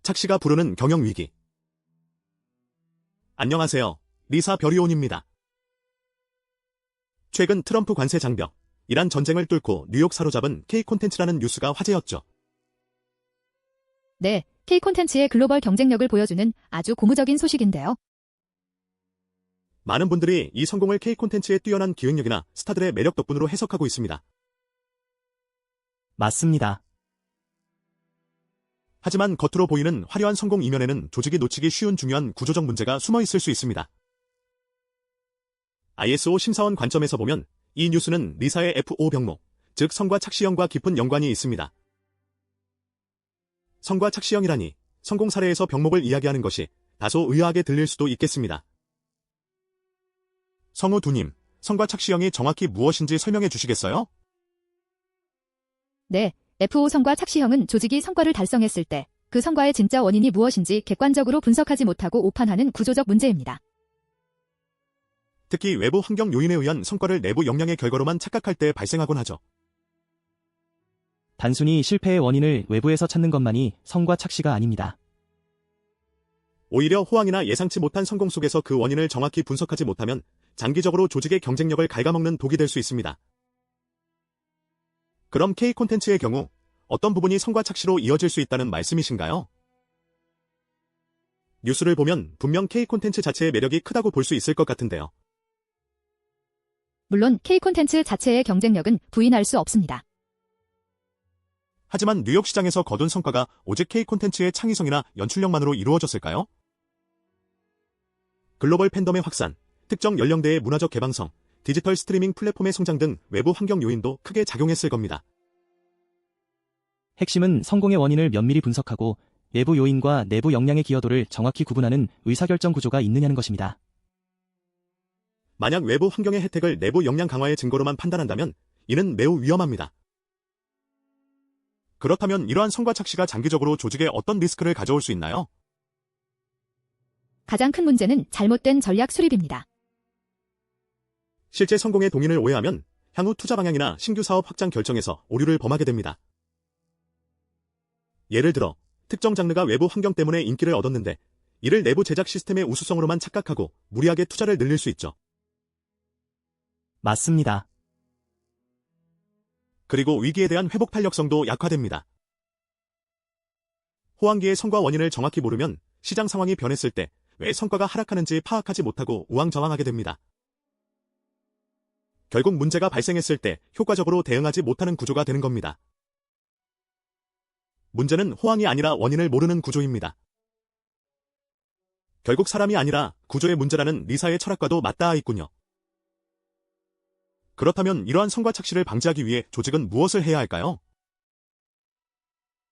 착시가 부르는 경영위기. 안녕하세요. 리사 별이온입니다. 최근 트럼프 관세 장벽, 이란 전쟁을 뚫고 뉴욕 사로잡은 K콘텐츠라는 뉴스가 화제였죠. 네, K콘텐츠의 글로벌 경쟁력을 보여주는 아주 고무적인 소식인데요. 많은 분들이 이 성공을 K콘텐츠의 뛰어난 기획력이나 스타들의 매력 덕분으로 해석하고 있습니다. 맞습니다. 하지만 겉으로 보이는 화려한 성공 이면에는 조직이 놓치기 쉬운 중요한 구조적 문제가 숨어 있을 수 있습니다. ISO 심사원 관점에서 보면 이 뉴스는 리사의 FO 병목, 즉 성과 착시형과 깊은 연관이 있습니다. 성과 착시형이라니 성공 사례에서 병목을 이야기하는 것이 다소 의아하게 들릴 수도 있겠습니다. 성우 두님, 성과 착시형이 정확히 무엇인지 설명해 주시겠어요? 네, FO 성과 착시형은 조직이 성과를 달성했을 때 그 성과의 진짜 원인이 무엇인지 객관적으로 분석하지 못하고 오판하는 구조적 문제입니다. 특히 외부 환경 요인에 의한 성과를 내부 역량의 결과로만 착각할 때 발생하곤 하죠. 단순히 실패의 원인을 외부에서 찾는 것만이 성과 착시가 아닙니다. 오히려 호황이나 예상치 못한 성공 속에서 그 원인을 정확히 분석하지 못하면 장기적으로 조직의 경쟁력을 갉아먹는 독이 될 수 있습니다. 그럼 K콘텐츠의 경우 어떤 부분이 성과 착시로 이어질 수 있다는 말씀이신가요? 뉴스를 보면 분명 K콘텐츠 자체의 매력이 크다고 볼 수 있을 것 같은데요. 물론 K콘텐츠 자체의 경쟁력은 부인할 수 없습니다. 하지만 뉴욕 시장에서 거둔 성과가 오직 K콘텐츠의 창의성이나 연출력만으로 이루어졌을까요? 글로벌 팬덤의 확산, 특정 연령대의 문화적 개방성, 디지털 스트리밍 플랫폼의 성장 등 외부 환경 요인도 크게 작용했을 겁니다. 핵심은 성공의 원인을 면밀히 분석하고 외부 요인과 내부 역량의 기여도를 정확히 구분하는 의사결정 구조가 있느냐는 것입니다. 만약 외부 환경의 혜택을 내부 역량 강화의 증거로만 판단한다면 이는 매우 위험합니다. 그렇다면 이러한 성과 착시가 장기적으로 조직에 어떤 리스크를 가져올 수 있나요? 가장 큰 문제는 잘못된 전략 수립입니다. 실제 성공의 동인을 오해하면 향후 투자 방향이나 신규 사업 확장 결정에서 오류를 범하게 됩니다. 예를 들어 특정 장르가 외부 환경 때문에 인기를 얻었는데 이를 내부 제작 시스템의 우수성으로만 착각하고 무리하게 투자를 늘릴 수 있죠. 맞습니다. 그리고 위기에 대한 회복 탄력성도 약화됩니다. 호황기의 성과 원인을 정확히 모르면 시장 상황이 변했을 때 왜 성과가 하락하는지 파악하지 못하고 우왕좌왕하게 됩니다. 결국 문제가 발생했을 때 효과적으로 대응하지 못하는 구조가 되는 겁니다. 문제는 호황이 아니라 원인을 모르는 구조입니다. 결국 사람이 아니라 구조의 문제라는 리사의 철학과도 맞닿아 있군요. 그렇다면 이러한 성과 착시를 방지하기 위해 조직은 무엇을 해야 할까요?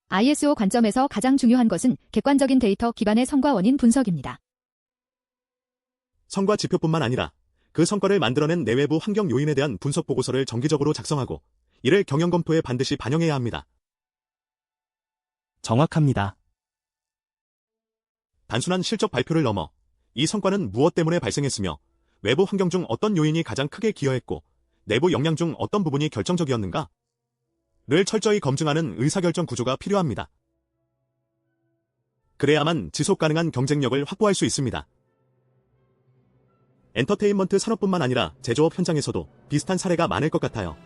ISO 관점에서 가장 중요한 것은 객관적인 데이터 기반의 성과 원인 분석입니다. 성과 지표뿐만 아니라 그 성과를 만들어낸 내외부 환경 요인에 대한 분석 보고서를 정기적으로 작성하고 이를 경영 검토에 반드시 반영해야 합니다. 정확합니다. 단순한 실적 발표를 넘어 이 성과는 무엇 때문에 발생했으며 외부 환경 중 어떤 요인이 가장 크게 기여했고 내부 역량 중 어떤 부분이 결정적이었는가를 철저히 검증하는 의사결정 구조가 필요합니다. 그래야만 지속 가능한 경쟁력을 확보할 수 있습니다. 엔터테인먼트 산업뿐만 아니라 제조업 현장에서도 비슷한 사례가 많을 것 같아요.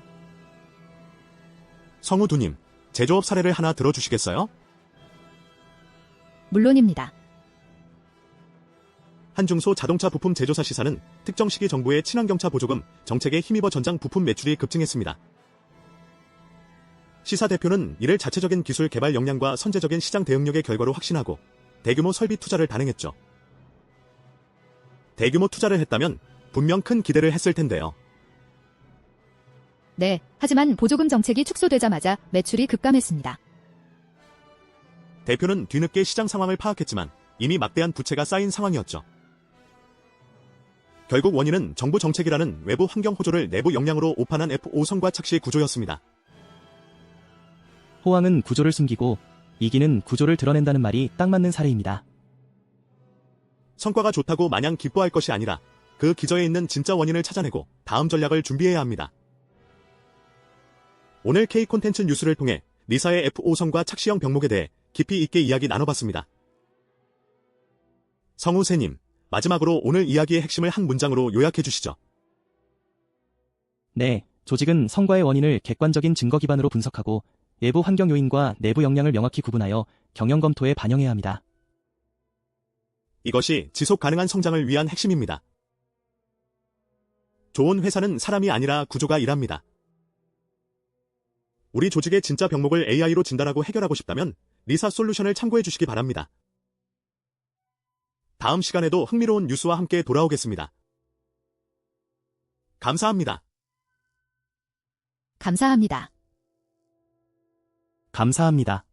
성우 두님, 제조업 사례를 하나 들어주시겠어요? 물론입니다. 한 중소 자동차 부품 제조사 시사는 특정 시기 정부의 친환경차 보조금 정책에 힘입어 전장 부품 매출이 급증했습니다. 시사 대표는 이를 자체적인 기술 개발 역량과 선제적인 시장 대응력의 결과로 확신하고 대규모 설비 투자를 단행했죠. 대규모 투자를 했다면 분명 큰 기대를 했을 텐데요. 네, 하지만 보조금 정책이 축소되자마자 매출이 급감했습니다. 대표는 뒤늦게 시장 상황을 파악했지만 이미 막대한 부채가 쌓인 상황이었죠. 결국 원인은 정부 정책이라는 외부 환경 호조를 내부 역량으로 오판한 FO 성과 착시 구조였습니다. 호황은 구조를 숨기고 이기는 구조를 드러낸다는 말이 딱 맞는 사례입니다. 성과가 좋다고 마냥 기뻐할 것이 아니라 그 기저에 있는 진짜 원인을 찾아내고 다음 전략을 준비해야 합니다. 오늘 K콘텐츠 뉴스를 통해 리사의 FO 성과 착시형 병목에 대해 깊이 있게 이야기 나눠봤습니다. 성우세님, 마지막으로 오늘 이야기의 핵심을 한 문장으로 요약해 주시죠. 네, 조직은 성과의 원인을 객관적인 증거 기반으로 분석하고 외부 환경 요인과 내부 역량을 명확히 구분하여 경영 검토에 반영해야 합니다. 이것이 지속 가능한 성장을 위한 핵심입니다. 좋은 회사는 사람이 아니라 구조가 일합니다. 우리 조직의 진짜 병목을 AI로 진단하고 해결하고 싶다면 리사 솔루션을 참고해 주시기 바랍니다. 다음 시간에도 흥미로운 뉴스와 함께 돌아오겠습니다. 감사합니다. 감사합니다. 감사합니다.